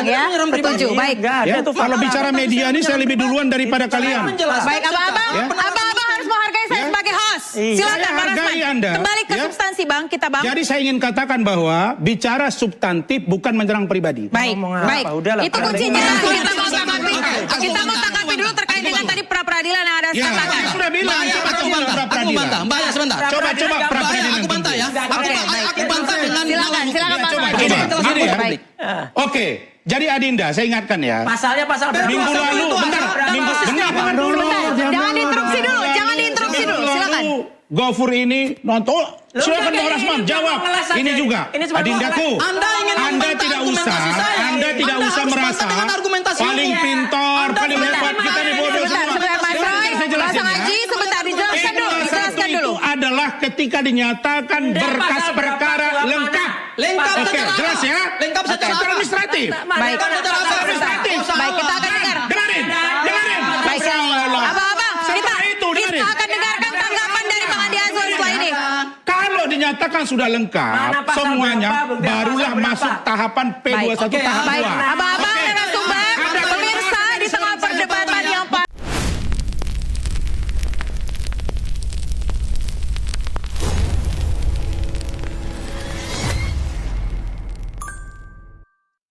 ya. Setuju. Baik. Ya, kalau bicara media ini saya lebih duluan daripada kalian. Baik, abang harus menghargai saya sebagai host. Silakan Bang Rasman. Kembali ke substansi Bang, kita Bang. Jadi saya ingin katakan bahwa bicara substantif bukan menyerang pribadi. Baik. Itu kuncinya. Kita mau tanggapi dulu terkait dengan tadi pra peradilan yang ada katakan. Sudah bilang Aku bantah. Mbak ya sebentar. Coba pra peradilan. Aku bantah ya. Aku bantah dengan silakan Bang. Gini ya. Oke, jadi Adinda, saya ingatkan ya. Pasalnya pasal berapa? Minggu lalu, bentar dulu. Jangan diinterupsi dulu. Silakan. Gofur ini nonton. Silakan Bang Rasman jawab. Ini juga. Adindaku. Anda tidak usah merasa paling pintar, paling hebat. Kita nih bodoh semua. Sebentar, dijelaskan dulu. Itu adalah ketika dinyatakan berkas perkara lengkap. Oke, jelas ya? Lengkap secara administratif. Baik, kita akan dengar. Dengarin. Baik, kita akan dengarkan tanggapan dari Bang Andi Azwar setelah ini. Kalau dinyatakan sudah lengkap semuanya, barulah masuk tahapan P21 tahap 2. Baik, abang-abang narasumber, pemirsa di tengah perdebatan yang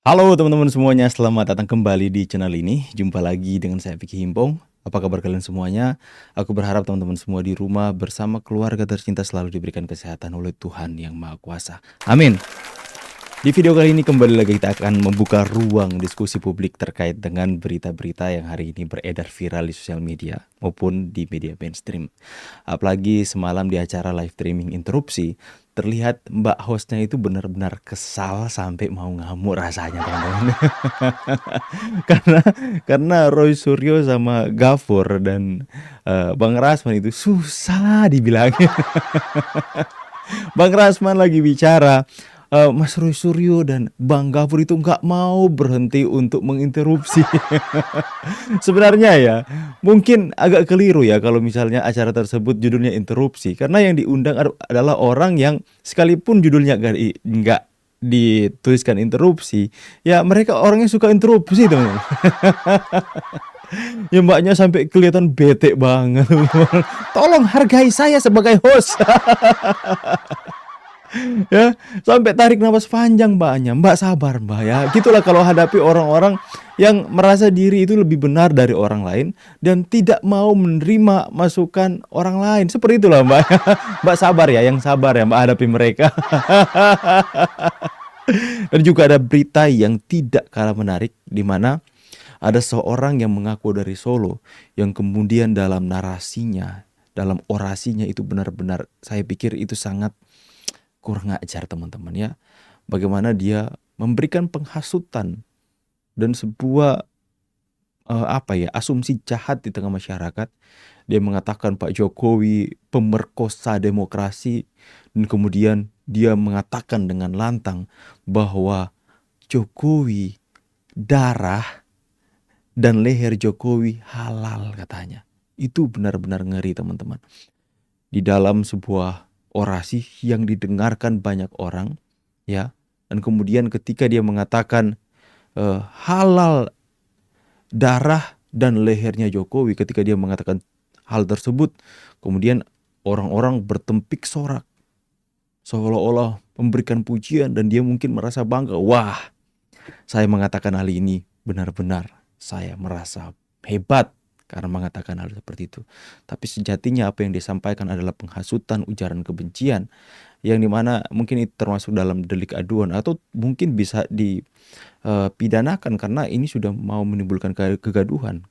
Halo teman-teman semuanya, selamat datang kembali di channel ini. Jumpa lagi dengan saya Vicky Himpong. Apa kabar kalian semuanya? Aku berharap teman-teman semua di rumah bersama keluarga tercinta selalu diberikan kesehatan oleh Tuhan Yang Maha Kuasa. Amin. Di video kali ini kembali lagi kita akan membuka ruang diskusi publik terkait dengan berita-berita yang hari ini beredar viral di sosial media maupun di media mainstream. Apalagi semalam di acara live streaming interupsi, terlihat mbak hostnya itu benar-benar kesal sampai mau ngamuk rasanya teman-teman. karena Roy Suryo sama Gafur dan Bang Rasman itu susah dibilangin. Bang Rasman lagi bicara, Mas Roy Suryo dan Bang Gafur itu nggak mau berhenti untuk menginterupsi. Sebenarnya ya, mungkin agak keliru ya kalau misalnya acara tersebut judulnya interupsi. Karena yang diundang adalah orang yang sekalipun judulnya nggak dituliskan interupsi, ya mereka orangnya suka interupsi teman-teman. Ya mbaknya sampai kelihatan bete banget. Tolong hargai saya sebagai host. Ya, sampai tarik nafas panjang mbaknya. Mbak sabar mbak ya. Gitulah kalau hadapi orang-orang yang merasa diri itu lebih benar dari orang lain dan tidak mau menerima masukan orang lain. Seperti itulah mbak. Mbak sabar ya, yang sabar ya mbak hadapi mereka. Dan juga ada berita yang tidak kalah menarik, di mana ada seorang yang mengaku dari Solo yang kemudian dalam narasinya, dalam orasinya itu benar-benar saya pikir itu sangat kurang ajar teman-teman ya. Bagaimana dia memberikan penghasutan dan sebuah asumsi jahat di tengah masyarakat. Dia mengatakan Pak Jokowi pemerkosa demokrasi, dan kemudian dia mengatakan dengan lantang bahwa Jokowi darah dan leher Jokowi halal katanya. Itu benar-benar ngeri teman-teman. Di dalam sebuah orasi yang didengarkan banyak orang ya, dan kemudian ketika dia mengatakan halal darah dan lehernya Jokowi, ketika dia mengatakan hal tersebut, kemudian orang-orang bertempik sorak seolah-olah memberikan pujian dan dia mungkin merasa bangga. Wah, saya mengatakan hal ini benar-benar saya merasa hebat karena mengatakan hal seperti itu. Tapi sejatinya apa yang disampaikan adalah penghasutan, ujaran kebencian, yang dimana mungkin itu termasuk dalam delik aduan atau mungkin bisa dipidanakan karena ini sudah mau menimbulkan kegaduhan.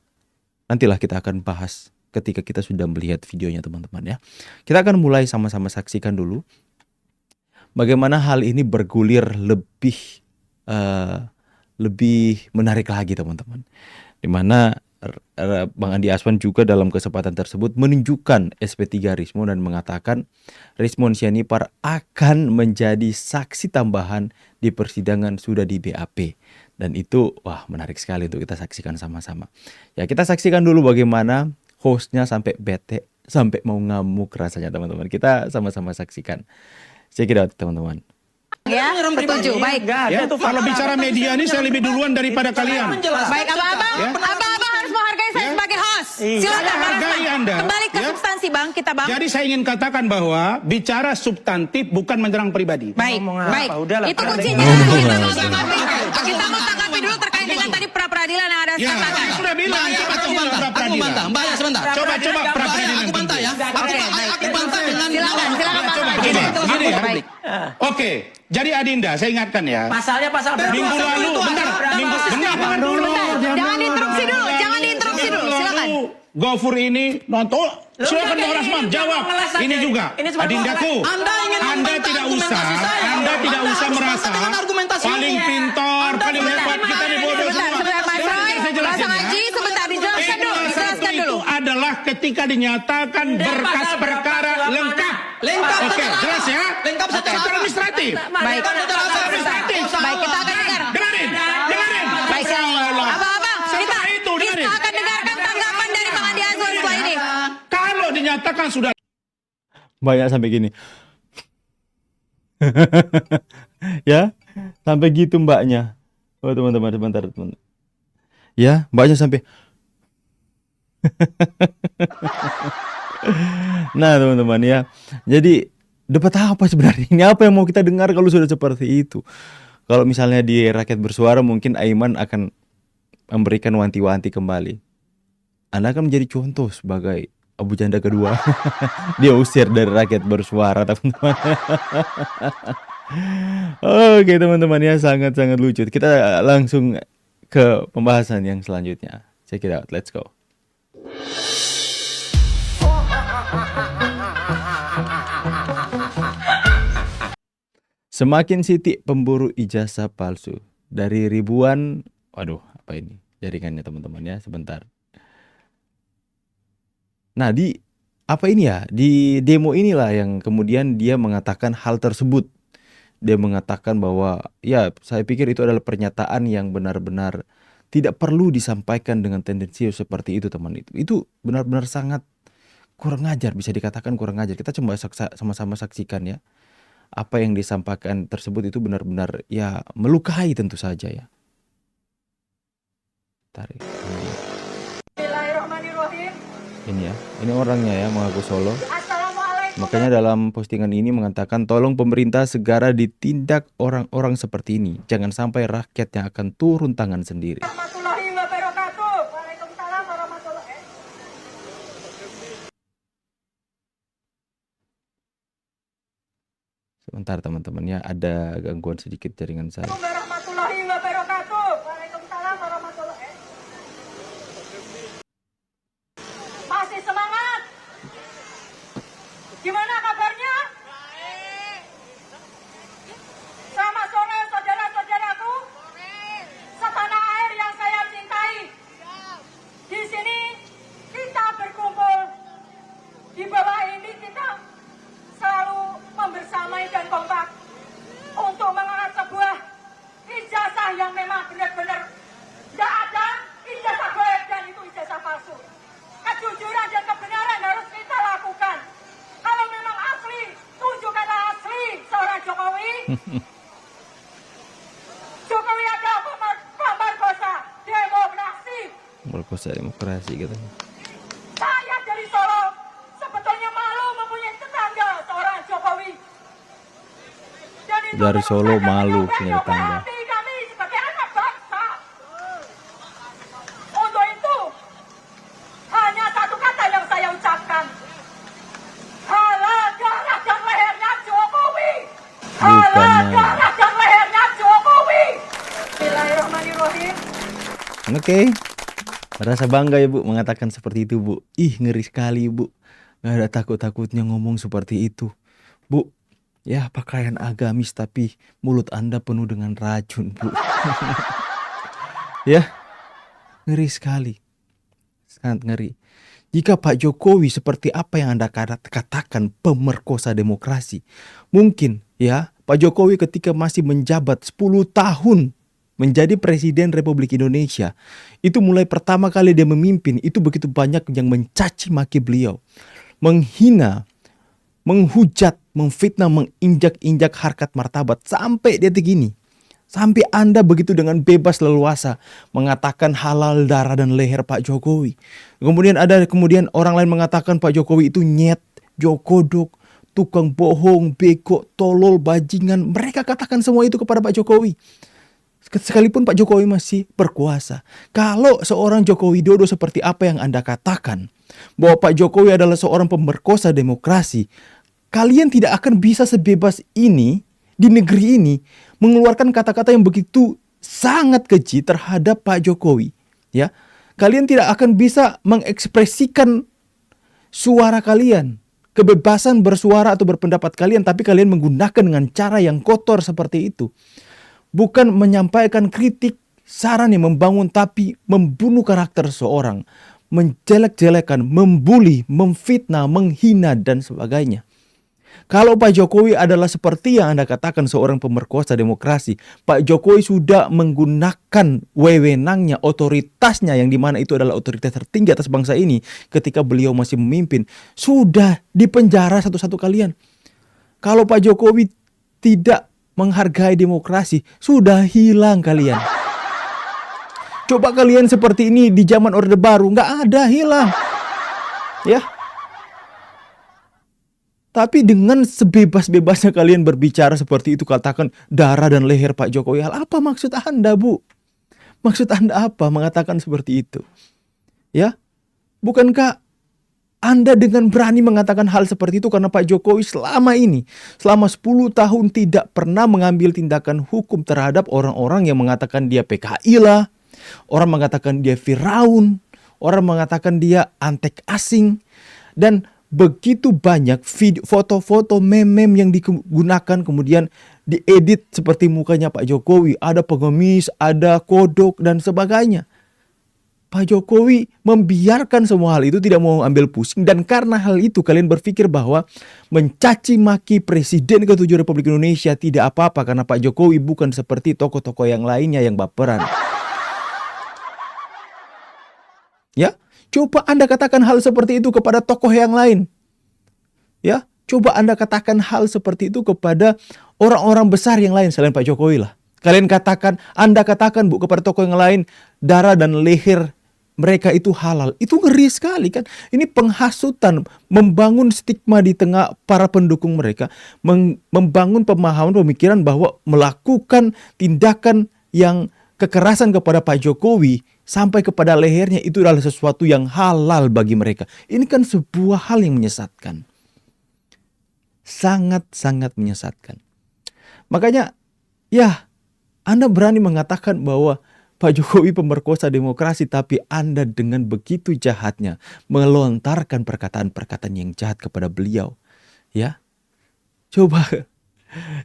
Nantilah kita akan bahas ketika kita sudah melihat videonya teman-teman ya. Kita akan mulai sama-sama saksikan dulu bagaimana hal ini bergulir lebih menarik lagi teman-teman. Dimana Bang Andi Azwar juga dalam kesempatan tersebut menunjukkan SP3 Rismon dan mengatakan Rismon Sianipar akan menjadi saksi tambahan di persidangan sudah di BAP. Dan itu wah menarik sekali untuk kita saksikan sama-sama. Ya kita saksikan dulu bagaimana hostnya sampai bete, sampai mau ngamuk rasanya teman-teman. Kita sama-sama saksikan. Check it out teman-teman. Ya, setuju. Baik. Ya, kalau bicara media ini saya lebih duluan daripada kalian. Baik, abang-abang, Ya. abang-abang harus menghargai saya Ya. sebagai host. Saya Silakan, Bang hargai Rasman. Anda. Kembali ke Ya. substansi, Bang. Kita, Bang. Jadi saya ingin katakan bahwa bicara substantif bukan menyerang pribadi. Baik, baik. Itu kuncinya. Kita mau tanggapi dulu terkait dengan tadi pra peradilan yang ada Ya, katakan. saya sudah bilang Mbak, coba aku bantah. Aku bantah. Mbak ya sebentar. Coba pra peradilan. Aku bantah ya. Aku bantah dengan Silakan, silakan, Bang. Coba Rasman. gini ya. Baik. Oke, jadi Adinda saya ingatkan ya. Pasalnya pasal berapa? Minggu lalu, bentar, bentar dulu. Jangan diinterupsi dulu, jangan diinterupsi dulu. Silakan. Gofur ini nonton. Silakan Bang Rasman jawab. Ini juga. Adindaku. Anda tidak usah merasa paling pintar, paling hebat. Kita ini bodoh Sebentar, semua. sebentar, Mas Roy. Saya Mas jelasin ya. Haji, sebentar. Dijelaskan dulu, dijelaskan dulu. Itu adalah ketika dinyatakan berkas perkara lengkap. Lengkap. Oke, jelas ya? Lengkap secara administratif. Baik. Administratif. Baik, kita akan dengar. Dengarin. Baik, abang-abang, kita akan dengarkan tanggapan dari Bang Andi Azwar setelah ini. Kalau dinyatakan sudah Banyak sampai gini. Ya, sampai gitu mbaknya. Oh teman-teman, sebentar teman. Ya, mbaknya sampai. Nah teman-teman ya, jadi dapat apa sebenarnya? Ini apa yang mau kita dengar kalau sudah seperti itu? Kalau misalnya di Rakyat Bersuara mungkin Aiman akan memberikan wanti-wanti kembali. Anda akan menjadi contoh sebagai Abu Janda kedua. Dia usir dari Rakyat Bersuara teman-teman. Oke teman-teman ya, sangat-sangat lucu. Kita langsung ke pembahasan yang selanjutnya. Check it out, let's go. Semakin sitik pemburu ijazah palsu dari ribuan, waduh apa ini jaringannya teman-teman ya, sebentar. Nah di apa ini ya, di demo inilah yang kemudian dia mengatakan hal tersebut. Dia mengatakan bahwa ya saya pikir itu adalah pernyataan yang benar-benar tidak perlu disampaikan dengan tendensius seperti itu teman. Itu benar-benar sangat kurang ajar, bisa dikatakan kurang ajar. Kita coba sama-sama saksikan ya. Apa yang disampaikan tersebut itu benar-benar ya melukai tentu saja ya. Tarik. Ini ya, ini orangnya ya, mengaku Solo. Makanya dalam postingan ini mengatakan tolong pemerintah segera ditindak orang-orang seperti ini. Jangan sampai rakyat yang akan turun tangan sendiri. Sebentar teman-teman ya, ada gangguan sedikit jaringan saya. Masih semangat? Gimana kabarnya? Selamat sore saudara-saudaraku. Setanah air yang saya cintai. Di sini kita berkumpul. Di bawah ini kita selalu membersamai dan kompak untuk mengangkat sebuah ijazah yang memang benar-benar tidak ada ijazah goib dan itu ijazah palsu. Kejujuran dan kebenaran harus kita lakukan. Kalau memang asli, tunjukkanlah asli seorang Jokowi. Jokowi adalah pemerkosa demokrasi. Merkosa demokrasi gitu. Saya dari Solo sebetulnya malu mempunyai tetangga seorang Jokowi. Dan itu Dari Solo merupakan malu yang punya tetangga. hati kami sebagai anak bangsa. Untuk itu hanya satu kata yang saya ucapkan. Halal darah dan lehernya Jokowi. Halal darah dan lehernya Jokowi. Bismillahirrahmanirrahim. Oke. Merasa bangga ya Bu mengatakan seperti itu Bu. Ih ngeri sekali Bu. Gak ada takut-takutnya ngomong seperti itu Bu. Ya pakaian agamis tapi mulut Anda penuh dengan racun Bu. Ya ngeri sekali. Sangat ngeri. Jika Pak Jokowi seperti apa yang Anda katakan pemerkosa demokrasi. Mungkin ya Pak Jokowi ketika masih menjabat 10 tahun menjadi Presiden Republik Indonesia. Itu mulai pertama kali dia memimpin, itu begitu banyak yang mencaci maki beliau. Menghina, menghujat memfitnah, menginjak-injak harkat martabat sampai detik ini. Sampai Anda begitu dengan bebas leluasa mengatakan halal darah dan leher Pak Jokowi. Kemudian orang lain mengatakan Pak Jokowi itu nyet, jokodok, tukang bohong, bego, tolol, bajingan. Mereka katakan semua itu kepada Pak Jokowi. Sekalipun Pak Jokowi masih berkuasa. Kalau seorang Joko Widodo seperti apa yang Anda katakan, bahwa Pak Jokowi adalah seorang pemerkosa demokrasi, kalian tidak akan bisa sebebas ini di negeri ini mengeluarkan kata-kata yang begitu sangat keji terhadap Pak Jokowi. Ya, kalian tidak akan bisa mengekspresikan suara kalian, kebebasan bersuara atau berpendapat kalian, tapi kalian menggunakan dengan cara yang kotor seperti itu. Bukan menyampaikan kritik, saran yang membangun, tapi membunuh karakter seorang, menjelek-jelekan, membuli, memfitnah, menghina, dan sebagainya. Kalau Pak Jokowi adalah seperti yang Anda katakan seorang pemerkosa demokrasi, Pak Jokowi sudah menggunakan wewenangnya, otoritasnya yang dimana itu adalah otoritas tertinggi atas bangsa ini ketika beliau masih memimpin, sudah dipenjara satu-satu kalian. Kalau Pak Jokowi tidak menghargai demokrasi, sudah hilang kalian. Coba kalian seperti ini di zaman Orde Baru, nggak ada, hilang. Ya. Tapi dengan sebebas-bebasnya kalian berbicara seperti itu, katakan darah dan leher Pak Jokowi. Apa maksud Anda, Bu? Maksud Anda apa mengatakan seperti itu? Ya. Bukankah Anda dengan berani mengatakan hal seperti itu karena Pak Jokowi selama 10 tahun tidak pernah mengambil tindakan hukum terhadap orang-orang yang mengatakan dia PKI lah, orang mengatakan dia Firaun, orang mengatakan dia antek asing, dan begitu banyak foto-foto meme yang digunakan kemudian diedit seperti mukanya Pak Jokowi, ada pengemis, ada kodok dan sebagainya. Pak Jokowi membiarkan semua hal itu, tidak mau ambil pusing, dan karena hal itu kalian berpikir bahwa mencaci maki Presiden ke-7 Republik Indonesia tidak apa-apa karena Pak Jokowi bukan seperti tokoh-tokoh yang lainnya yang baperan. Ya, coba Anda katakan hal seperti itu kepada tokoh yang lain. Ya, coba Anda katakan hal seperti itu kepada orang-orang besar yang lain selain Pak Jokowi lah. Anda katakan Bu kepada tokoh yang lain, darah dan leher mereka itu halal. Itu ngeri sekali kan. Ini penghasutan, membangun stigma di tengah para pendukung mereka, membangun pemahaman pemikiran bahwa melakukan tindakan yang kekerasan kepada Pak Jokowi sampai kepada lehernya itu adalah sesuatu yang halal bagi mereka. Ini kan sebuah hal yang menyesatkan. Sangat-sangat menyesatkan. Makanya ya, Anda berani mengatakan bahwa Pak Jokowi pemerkosa demokrasi, tapi Anda dengan begitu jahatnya melontarkan perkataan-perkataan yang jahat kepada beliau. Ya, coba.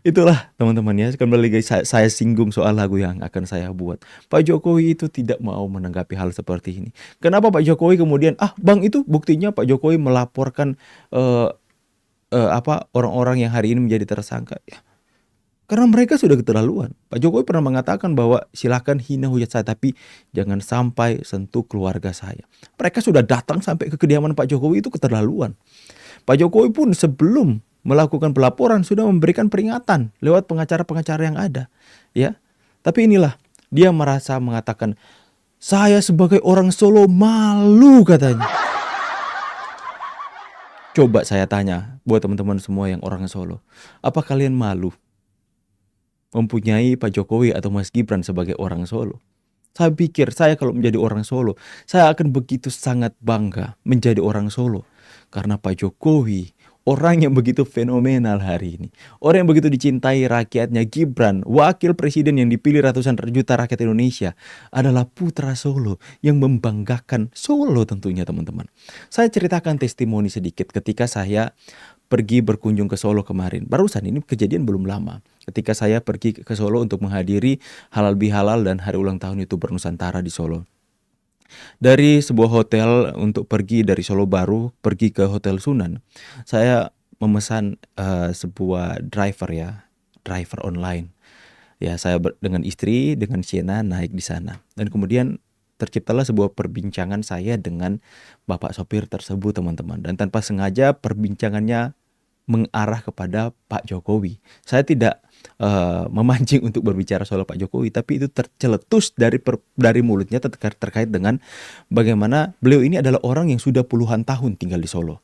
Itulah teman-teman ya, kembali lagi saya singgung soal lagu yang akan saya buat. Pak Jokowi itu tidak mau menanggapi hal seperti ini. Kenapa Pak Jokowi kemudian, Bang, itu buktinya Pak Jokowi melaporkan orang-orang yang hari ini menjadi tersangka. Ya, karena mereka sudah keterlaluan. Pak Jokowi pernah mengatakan bahwa silakan hina hujat saya, tapi jangan sampai sentuh keluarga saya. Mereka sudah datang sampai ke kediaman Pak Jokowi, itu keterlaluan. Pak Jokowi pun sebelum melakukan pelaporan sudah memberikan peringatan lewat pengacara-pengacara yang ada. Ya, tapi inilah dia merasa mengatakan, saya sebagai orang Solo malu katanya. Coba saya tanya buat teman-teman semua yang orang Solo, apa kalian malu mempunyai Pak Jokowi atau Mas Gibran sebagai orang Solo? Saya pikir saya kalau menjadi orang Solo, saya akan begitu sangat bangga menjadi orang Solo. Karena Pak Jokowi, orang yang begitu fenomenal hari ini, orang yang begitu dicintai rakyatnya. Gibran, wakil presiden yang dipilih ratusan juta rakyat Indonesia, adalah putra Solo yang membanggakan Solo tentunya teman-teman. Saya ceritakan testimoni sedikit ketika saya pergi berkunjung ke Solo kemarin. Barusan ini kejadian belum lama. Ketika saya pergi ke Solo untuk menghadiri Halal Bihalal dan hari ulang tahun YouTuber Nusantara di Solo. Dari sebuah hotel untuk pergi dari Solo Baru pergi ke Hotel Sunan, saya memesan sebuah driver online. Ya, saya dengan istri, dengan Sienna naik di sana. Dan kemudian terciptalah sebuah perbincangan saya dengan bapak sopir tersebut teman-teman. Dan tanpa sengaja perbincangannya mengarah kepada Pak Jokowi. Saya tidak memancing untuk berbicara soal Pak Jokowi, tapi itu terceletus dari mulutnya terkait dengan bagaimana beliau ini adalah orang yang sudah puluhan tahun tinggal di Solo.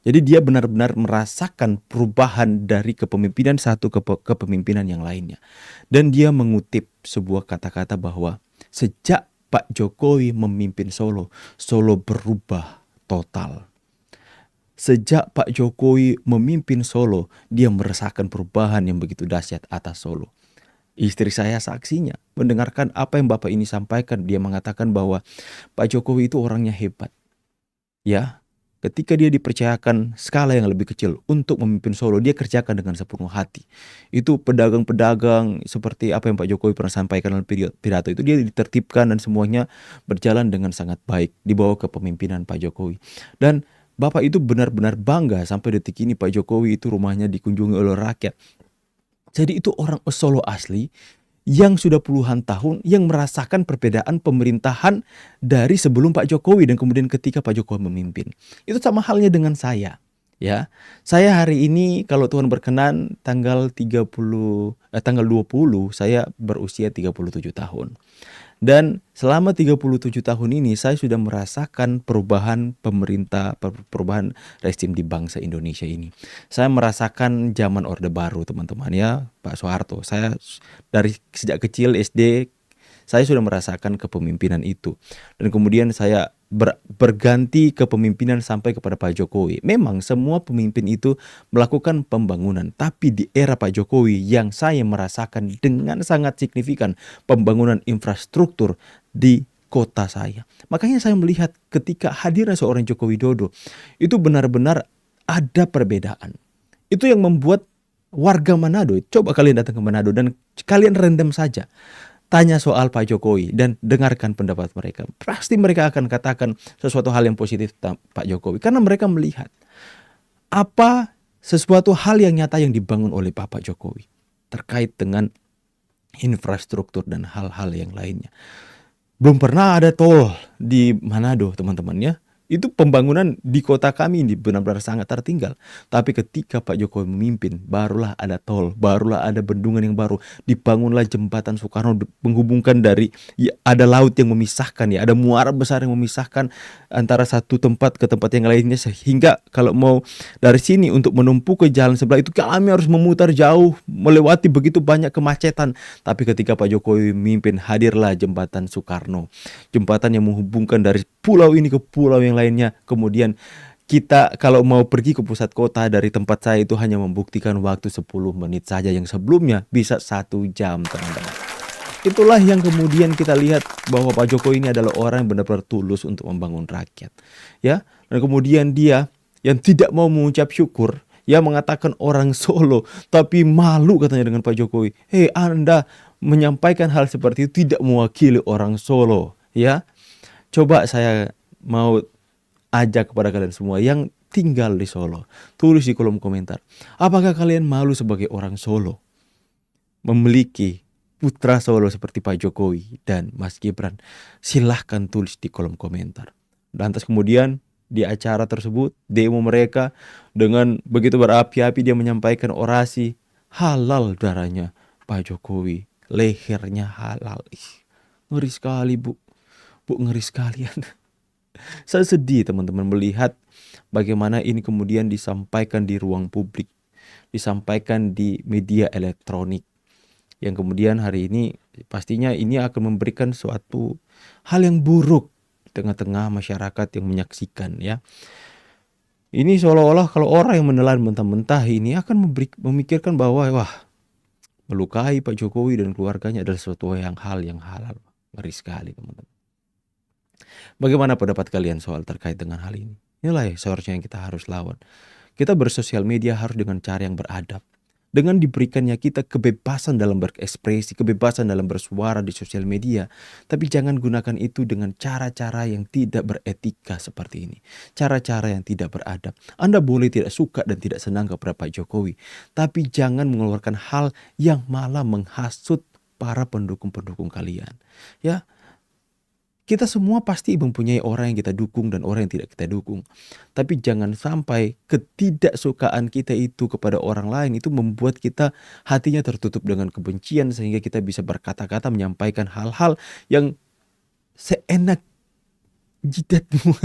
Jadi dia benar-benar merasakan perubahan dari kepemimpinan satu ke kepemimpinan yang lainnya. Dan dia mengutip sebuah kata-kata bahwa sejak Pak Jokowi memimpin Solo, Solo berubah total. Sejak Pak Jokowi memimpin Solo, dia merasakan perubahan yang begitu dahsyat atas Solo. Istri saya saksinya, mendengarkan apa yang Bapak ini sampaikan. Dia mengatakan bahwa Pak Jokowi itu orangnya hebat. Ya, ketika dia dipercayakan skala yang lebih kecil untuk memimpin Solo, dia kerjakan dengan sepenuh hati. Itu pedagang-pedagang seperti apa yang Pak Jokowi pernah sampaikan dalam pidato itu, dia ditertibkan dan semuanya berjalan dengan sangat baik di bawah kepemimpinan Pak Jokowi. Dan Bapak itu benar-benar bangga sampai detik ini Pak Jokowi itu rumahnya dikunjungi oleh rakyat. Jadi itu orang Solo asli yang sudah puluhan tahun yang merasakan perbedaan pemerintahan dari sebelum Pak Jokowi dan kemudian ketika Pak Jokowi memimpin. Itu sama halnya dengan saya. Ya, saya hari ini kalau Tuhan berkenan tanggal 20 saya berusia 37 tahun. Dan selama 37 tahun ini saya sudah merasakan perubahan pemerintah, perubahan rezim di bangsa Indonesia ini. Saya merasakan zaman Orde Baru, teman-teman ya, Pak Soeharto. Saya dari sejak kecil SD saya sudah merasakan kepemimpinan itu. Dan kemudian saya berganti kepemimpinan sampai kepada Pak Jokowi. Memang semua pemimpin itu melakukan pembangunan. Tapi di era Pak Jokowi yang saya merasakan dengan sangat signifikan pembangunan infrastruktur di kota saya. Makanya saya melihat ketika hadirnya seorang Joko Widodo, itu benar-benar ada perbedaan. Itu yang membuat warga Manado, coba kalian datang ke Manado dan kalian random saja. Tanya soal Pak Jokowi dan dengarkan pendapat mereka. Pasti mereka akan katakan sesuatu hal yang positif tentang Pak Jokowi. Karena mereka melihat apa sesuatu hal yang nyata yang dibangun oleh Pak Jokowi. Terkait dengan infrastruktur dan hal-hal yang lainnya. Belum pernah ada tol di Manado teman-teman ya. Itu pembangunan di kota kami ini benar-benar sangat tertinggal. Tapi ketika Pak Jokowi memimpin, barulah ada tol, barulah ada bendungan yang baru. Dibangunlah jembatan Soekarno menghubungkan dari, ya, ada laut yang memisahkan, ya, ada muara besar yang memisahkan antara satu tempat ke tempat yang lainnya. Sehingga kalau mau dari sini untuk menumpuk ke jalan sebelah itu kami harus memutar jauh, melewati begitu banyak kemacetan. Tapi ketika Pak Jokowi memimpin, hadirlah jembatan Soekarno. Jembatan yang menghubungkan dari pulau ini ke pulau yang lainnya. Kemudian kita kalau mau pergi ke pusat kota dari tempat saya itu hanya membuktikan waktu 10 menit saja yang sebelumnya bisa 1 jam, teman-teman. Itulah yang kemudian kita lihat bahwa Pak Jokowi ini adalah orang yang benar-benar tulus untuk membangun rakyat. Ya, dan kemudian dia yang tidak mau mengucap syukur, ya, mengatakan orang Solo tapi malu katanya dengan Pak Jokowi. Hei, Anda menyampaikan hal seperti itu tidak mewakili orang Solo, ya. Coba saya mau ajak kepada kalian semua yang tinggal di Solo, tulis di kolom komentar. Apakah kalian malu sebagai orang Solo memiliki putra Solo seperti Pak Jokowi dan Mas Gibran? Silahkan tulis di kolom komentar. Lantas kemudian di acara tersebut, demo mereka dengan begitu berapi-api dia menyampaikan orasi halal darahnya Pak Jokowi, lehernya halal. Ngeri sekali Bu, ngeri sekalian. Saya sedih teman-teman melihat bagaimana ini kemudian disampaikan di ruang publik, disampaikan di media elektronik, yang kemudian hari ini pastinya ini akan memberikan suatu hal yang buruk di tengah-tengah masyarakat yang menyaksikan, ya. Ini seolah-olah kalau orang yang menelan mentah-mentah ini akan memikirkan bahwa wah, melukai Pak Jokowi dan keluarganya adalah suatu hal yang halal. Ngeri sekali teman-teman. Bagaimana pendapat kalian soal terkait dengan hal ini? Inilah seharusnya yang kita harus lawan. Kita bersosial media harus dengan cara yang beradab. Dengan diberikannya kita kebebasan dalam berekspresi, kebebasan dalam bersuara di sosial media. Tapi jangan gunakan itu dengan cara-cara yang tidak beretika seperti ini. Cara-cara yang tidak beradab. Anda boleh tidak suka dan tidak senang kepada Pak Jokowi. Tapi jangan mengeluarkan hal yang malah menghasut para pendukung-pendukung kalian. Ya. Kita semua pasti mempunyai orang yang kita dukung dan orang yang tidak kita dukung. Tapi jangan sampai ketidaksukaan kita itu kepada orang lain itu membuat kita hatinya tertutup dengan kebencian sehingga kita bisa berkata-kata menyampaikan hal-hal yang seenak jidatmu.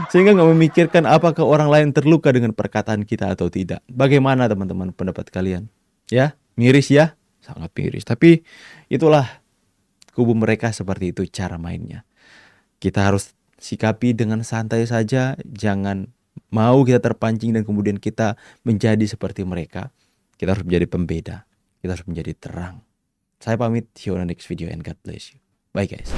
Sehingga nggak memikirkan apakah orang lain terluka dengan perkataan kita atau tidak. Bagaimana teman-teman pendapat kalian? Ya, miris ya? Sangat miris. Tapi itulah kubu mereka, seperti itu cara mainnya. Kita harus sikapi dengan santai saja. Jangan mau kita terpancing dan kemudian kita menjadi seperti mereka. Kita harus menjadi pembeda. Kita harus menjadi terang. Saya pamit. See you on the next video and God bless you. Bye guys.